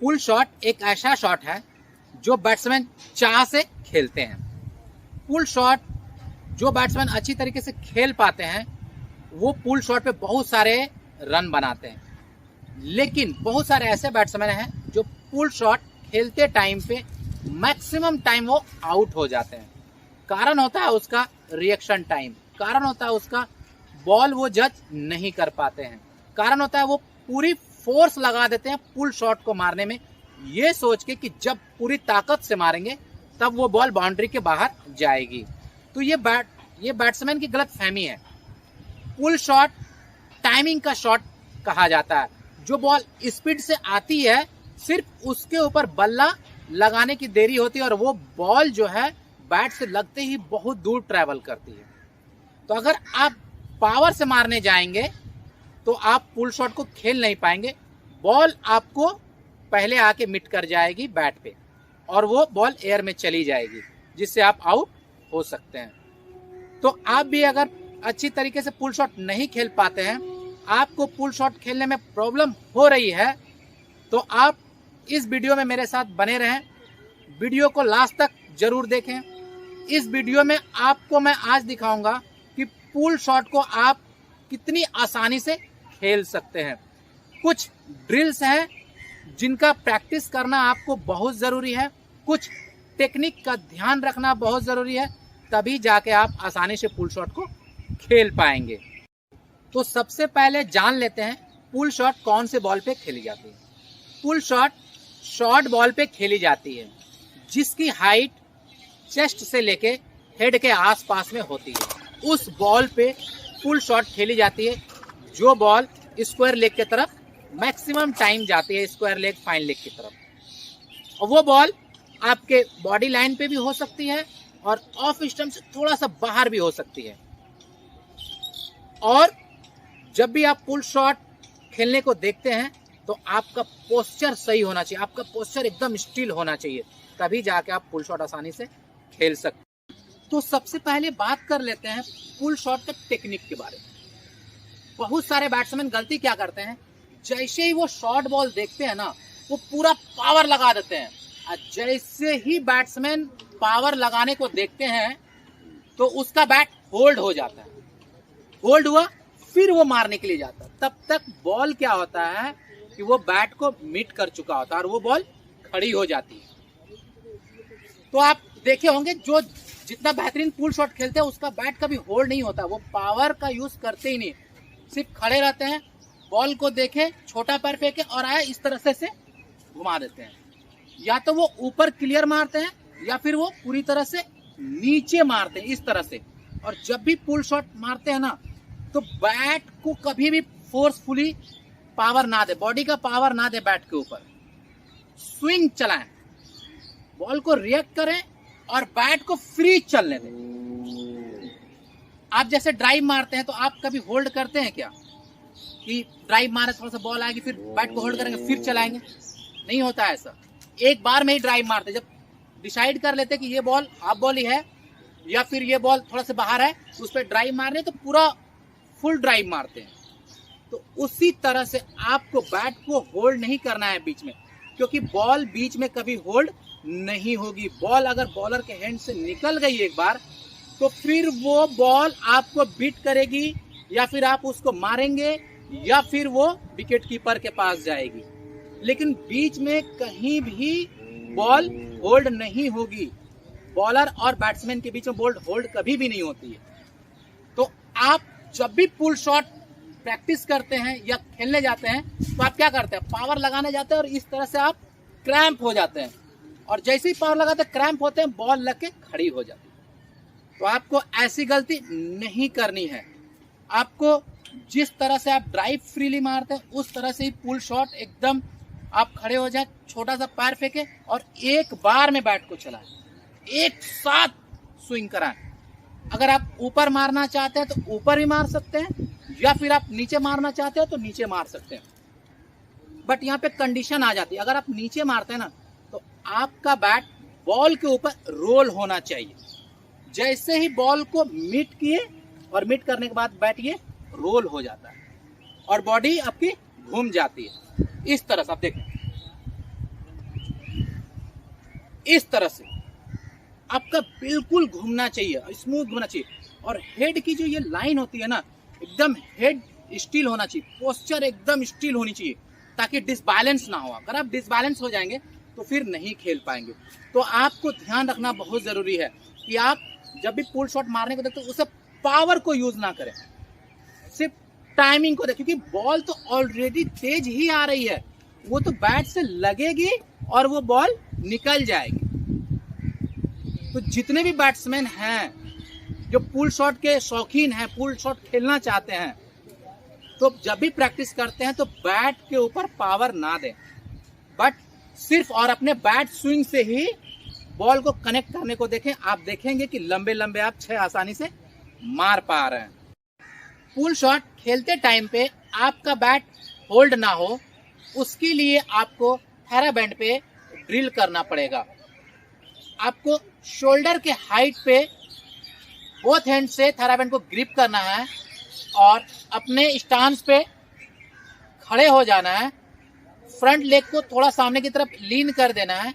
Pull shot एक ऐसा shot है जो बैट्समैन चाह से खेलते हैं। पुल शॉट जो बैट्समैन अच्छी तरीके से खेल पाते हैं वो पुल शॉट पे बहुत सारे रन बनाते हैं, लेकिन बहुत सारे ऐसे बैट्समैन हैं जो पुल शॉट खेलते टाइम पे मैक्सिमम टाइम वो आउट हो जाते हैं। कारण होता है उसका रिएक्शन टाइम, कारण होता है उसका बॉल वो जज नहीं कर पाते हैं, कारण होता है वो पूरी फोर्स लगा देते हैं पुल शॉट को मारने में, ये सोच के कि जब पूरी ताकत से मारेंगे तब वो बॉल बाउंड्री के बाहर जाएगी। तो ये बैट्समैन की गलत फहमी है। पुल शॉट टाइमिंग का शॉट कहा जाता है। जो बॉल स्पीड से आती है सिर्फ उसके ऊपर बल्ला लगाने की देरी होती है और वो बॉल जो है बैट से लगते ही बहुत दूर ट्रैवल करती है। तो अगर आप पावर से मारने जाएंगे तो आप पुल शॉट को खेल नहीं पाएंगे, बॉल आपको पहले आके मिट कर जाएगी बैट पे और वो बॉल एयर में चली जाएगी, जिससे आप आउट हो सकते हैं। तो आप भी अगर अच्छी तरीके से पुल शॉट नहीं खेल पाते हैं, आपको पुल शॉट खेलने में प्रॉब्लम हो रही है, तो आप इस वीडियो में मेरे साथ बने रहें, वीडियो को लास्ट तक जरूर देखें। इस वीडियो में आपको मैं आज दिखाऊंगा कि पुल शॉट को आप कितनी आसानी से खेल सकते हैं। कुछ ड्रिल्स हैं जिनका प्रैक्टिस करना आपको बहुत ज़रूरी है, कुछ टेक्निक का ध्यान रखना बहुत ज़रूरी है, तभी जाके आप आसानी से पुल शॉट को खेल पाएंगे। तो सबसे पहले जान लेते हैं पुल शॉट कौन से बॉल पे खेली जाती है। पुल शॉट शॉर्ट बॉल पे खेली जाती है जिसकी हाइट चेस्ट से लेके हेड के आसपास में होती है। उस बॉल पे पुल शॉट खेली जाती है जो बॉल स्क्वायर लेग की तरफ मैक्सिमम टाइम जाती है, स्क्वायर लेग फाइन लेग की तरफ। और वो बॉल आपके बॉडी लाइन पे भी हो सकती है और ऑफ स्टंप से थोड़ा सा बाहर भी हो सकती है। और जब भी आप पुल शॉट खेलने को देखते हैं तो आपका पोस्चर सही होना चाहिए, आपका पोस्चर एकदम स्टिल होना चाहिए, तभी जाके आप पुल शॉट आसानी से खेल सकते हैं। तो सबसे पहले बात कर लेते हैं पुल शॉट के टेक्निक के बारे में। बहुत सारे बैट्समैन गलती क्या करते हैं, जैसे ही वो शॉर्ट बॉल देखते हैं ना वो पूरा पावर लगा देते हैं, और जैसे ही बैट्समैन पावर लगाने को देखते हैं तो उसका बैट होल्ड हो जाता है। होल्ड हुआ फिर वो मारने के लिए जाता है, तब तक बॉल क्या होता है कि वो बैट को मिट कर चुका होता है और वो बॉल खड़ी हो जाती है। तो आप देखे होंगे जो जितना बेहतरीन पुल शॉट खेलते हैं उसका बैट कभी होल्ड नहीं होता, वो पावर का यूज करते ही नहीं, सिर्फ खड़े रहते हैं, बॉल को देखे, छोटा पैर फेंके और आया इस तरह से घुमा देते हैं। या तो वो ऊपर क्लियर मारते हैं या फिर वो पूरी तरह से नीचे मारते हैं इस तरह से। और जब भी पुल शॉट मारते हैं ना तो बैट को कभी भी फोर्सफुली पावर ना दे, बॉडी का पावर ना दे बैट के ऊपर, स्विंग चलाएं, बॉल को रिएक्ट करें और बैट को फ्री चलने दें। आप जैसे ड्राइव मारते हैं तो आप कभी होल्ड करते हैं क्या कि ड्राइव मारे थोड़ा सा बॉल आएगी फिर बैट को होल्ड करेंगे फिर चलाएंगे? नहीं होता ऐसा, एक बार में ही ड्राइव मारते। जब डिसाइड कर लेते कि ये बॉल हाफ बॉल ही है या फिर ये बॉल थोड़ा सा बाहर है, उस पर ड्राइव मारने तो पूरा फुल ड्राइव मारते हैं। तो उसी तरह से आपको बैट को होल्ड नहीं करना है बीच में, क्योंकि बॉल बीच में कभी होल्ड नहीं होगी। बॉल अगर बॉलर के हैंड से निकल गई एक बार तो फिर वो बॉल आपको बीट करेगी या फिर आप उसको मारेंगे या फिर वो विकेट कीपर के पास जाएगी, लेकिन बीच में कहीं भी बॉल होल्ड नहीं होगी। बॉलर और बैट्समैन के बीच में बॉल होल्ड कभी भी नहीं होती है। तो आप जब भी पुल शॉट प्रैक्टिस करते हैं या खेलने जाते हैं तो आप क्या करते हैं, पावर लगाने जाते हैं और इस तरह से आप क्रैम्प हो जाते हैं, और जैसे ही पावर लगाते हैं क्रैम्प होते हैं, बॉल लग के खड़ी हो जाती है। तो आपको ऐसी गलती नहीं करनी है। आपको जिस तरह से आप ड्राइव फ्रीली मारते हैं उस तरह से ही पुल शॉट एकदम आप खड़े हो जाए, छोटा सा पैर फेंके और एक बार में बैट को चलाएं, एक साथ स्विंग कराएं। अगर आप ऊपर मारना चाहते हैं तो ऊपर भी मार सकते हैं या फिर आप नीचे मारना चाहते हैं तो नीचे मार सकते हैं। बट यहाँ पे कंडीशन आ जाती है, अगर आप नीचे मारते हैं ना तो आपका बैट बॉल के ऊपर रोल होना चाहिए। जैसे ही बॉल को मिट किए और मिट करने के बाद बैट ये रोल हो जाता है और बॉडी आपकी घूम जाती है। इस तरह से आप देखें, इस तरह से आपका बिल्कुल घूमना चाहिए, स्मूथ घूमना चाहिए। और हेड की जो ये लाइन होती है ना, एकदम हेड स्टिल होना चाहिए, पोस्चर एकदम स्टिल होनी चाहिए, ताकि डिसबैलेंस ना हो। अगर आप डिसबैलेंस हो जाएंगे तो फिर नहीं खेल पाएंगे। तो आपको ध्यान रखना बहुत जरूरी है कि आप जब भी पुल शॉट मारने को देखते हो उसे पावर को यूज ना करें, सिर्फ टाइमिंग को देखें, क्योंकि बॉल तो ऑलरेडी तेज ही आ रही है, वो तो बैट से लगेगी और वो बॉल निकल जाएगी। तो जितने भी बैट्समैन हैं जो पुल शॉट के शौकीन हैं, पुल शॉट खेलना चाहते हैं, तो जब भी प्रैक्टिस करते हैं तो बैट के ऊपर पावर ना दें, बट सिर्फ और अपने बैट स्विंग से ही बॉल को कनेक्ट करने को देखें। आप देखेंगे कि लंबे लंबे आप 6 आसानी से मार पा रहे हैं। पुल शॉट खेलते टाइम पे आपका बैट होल्ड ना हो, उसके लिए आपको थेराबैंड पे ड्रिल करना पड़ेगा। आपको शोल्डर के हाइट पे बोथ हैंड से थेराबैंड को ग्रिप करना है और अपने स्टांस पे खड़े हो जाना है। फ्रंट लेग को थोड़ा सामने की तरफ लीन कर देना है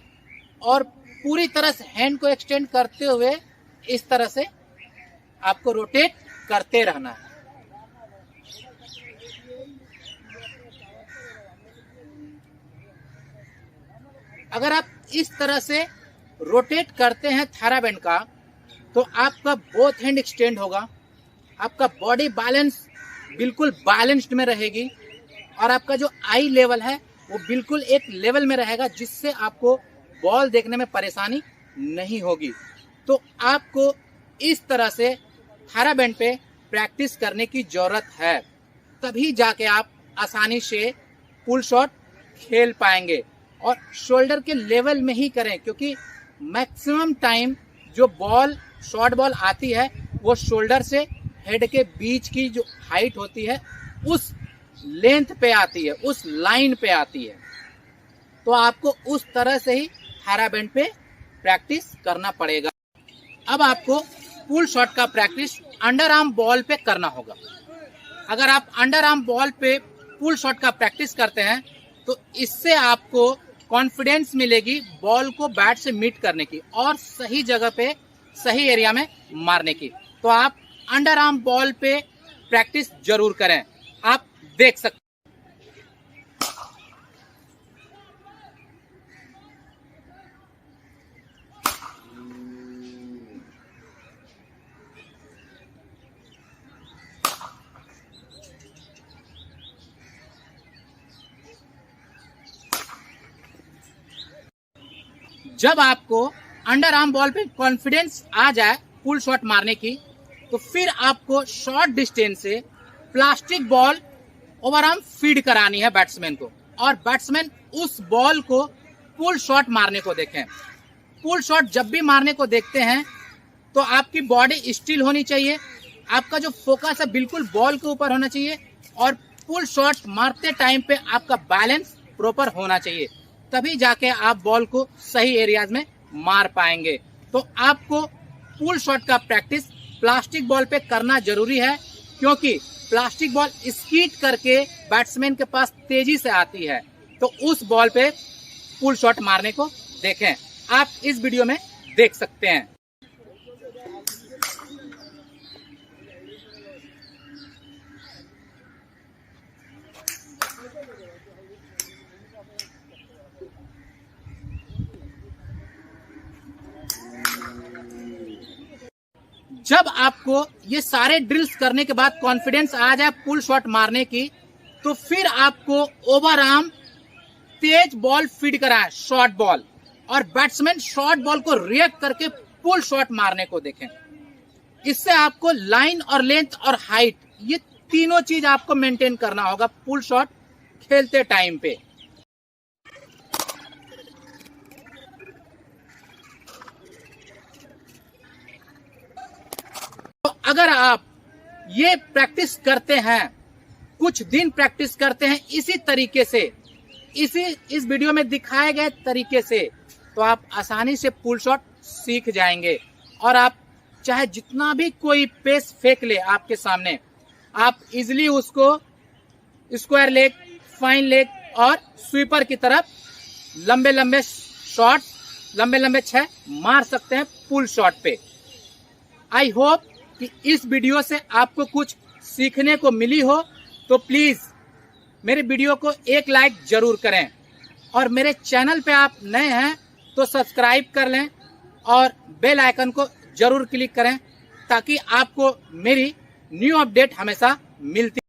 और पूरी तरह से हैंड को एक्सटेंड करते हुए इस तरह से आपको रोटेट करते रहना है। अगर आप इस तरह से रोटेट करते हैं थेराबैंड का, तो आपका बोथ हैंड एक्सटेंड होगा, आपका बॉडी बैलेंस बिल्कुल बैलेंस्ड में रहेगी और आपका जो आई लेवल है वो बिल्कुल एक लेवल में रहेगा, जिससे आपको बॉल देखने में परेशानी नहीं होगी। तो आपको इस तरह से थेराबैंड पे प्रैक्टिस करने की जरूरत है, तभी जाके आप आसानी से पुल शॉट खेल पाएंगे। और शोल्डर के लेवल में ही करें, क्योंकि मैक्सिमम टाइम जो बॉल शॉर्ट बॉल आती है वो शोल्डर से हेड के बीच की जो हाइट होती है उस लेंथ पे आती है, उस लाइन पे आती है। तो आपको उस तरह से ही थेराबैंड पे प्रैक्टिस करना पड़ेगा। अब आपको पुल शॉट का प्रैक्टिस अंडर आर्म बॉल पे करना होगा। अगर आप अंडर आर्म बॉल पे पुल शॉट का प्रैक्टिस करते हैं तो इससे आपको कॉन्फिडेंस मिलेगी बॉल को बैट से मीट करने की और सही जगह पे सही एरिया में मारने की। तो आप अंडर आर्म बॉल पे प्रैक्टिस जरूर करें। आप देख सकते जब आपको अंडर आर्म बॉल पे कॉन्फिडेंस आ जाए पुल शॉट मारने की, तो फिर आपको शॉर्ट डिस्टेंस से plastic ball over arm feed करानी है बैट्समैन को, और बैट्समैन उस बॉल को पुल शॉट मारने को देखें। पुल शॉट जब भी मारने को देखते हैं तो आपकी बॉडी स्टिल होनी चाहिए, आपका जो फोकस है बिल्कुल बॉल के ऊपर होना चाहिए और पुल शॉट मारते टाइम पे आपका बैलेंस प्रॉपर होना चाहिए, तभी जाके आप बॉल को सही एरियाज में मार पाएंगे। तो आपको पुल शॉट का प्रैक्टिस प्लास्टिक बॉल पे करना जरूरी है, क्योंकि प्लास्टिक बॉल स्कीट करके बैट्समैन के पास तेजी से आती है। तो उस बॉल पे पुल शॉट मारने को देखें, आप इस वीडियो में देख सकते हैं। जब आपको ये सारे ड्रिल्स करने के बाद कॉन्फिडेंस आ जाए पुल शॉट मारने की, तो फिर आपको ओवर आर्म तेज बॉल फीड कराए, शॉर्ट बॉल, और बैट्समैन शॉर्ट बॉल को रिएक्ट करके पुल शॉट मारने को देखें। इससे आपको लाइन और लेंथ और हाइट, ये तीनों चीज आपको मेंटेन करना होगा पुल शॉट खेलते टाइम पे। तो अगर आप ये प्रैक्टिस करते हैं, कुछ दिन प्रैक्टिस करते हैं इसी तरीके से, इस वीडियो में दिखाए गए तरीके से, तो आप आसानी से पुल शॉट सीख जाएंगे। और आप चाहे जितना भी कोई पेस फेंक ले आपके सामने, आप इजिली उसको स्क्वायर लेग, फाइन लेग और स्वीपर की तरफ लंबे लंबे शॉट लंबे लंबे 6 मार सकते हैं पुल शॉट पे। आई होप कि इस वीडियो से आपको कुछ सीखने को मिली हो, तो प्लीज मेरे वीडियो को एक लाइक जरूर करें, और मेरे चैनल पे आप नए हैं तो सब्सक्राइब कर लें और बेल आइकन को जरूर क्लिक करें, ताकि आपको मेरी न्यू अपडेट हमेशा मिलती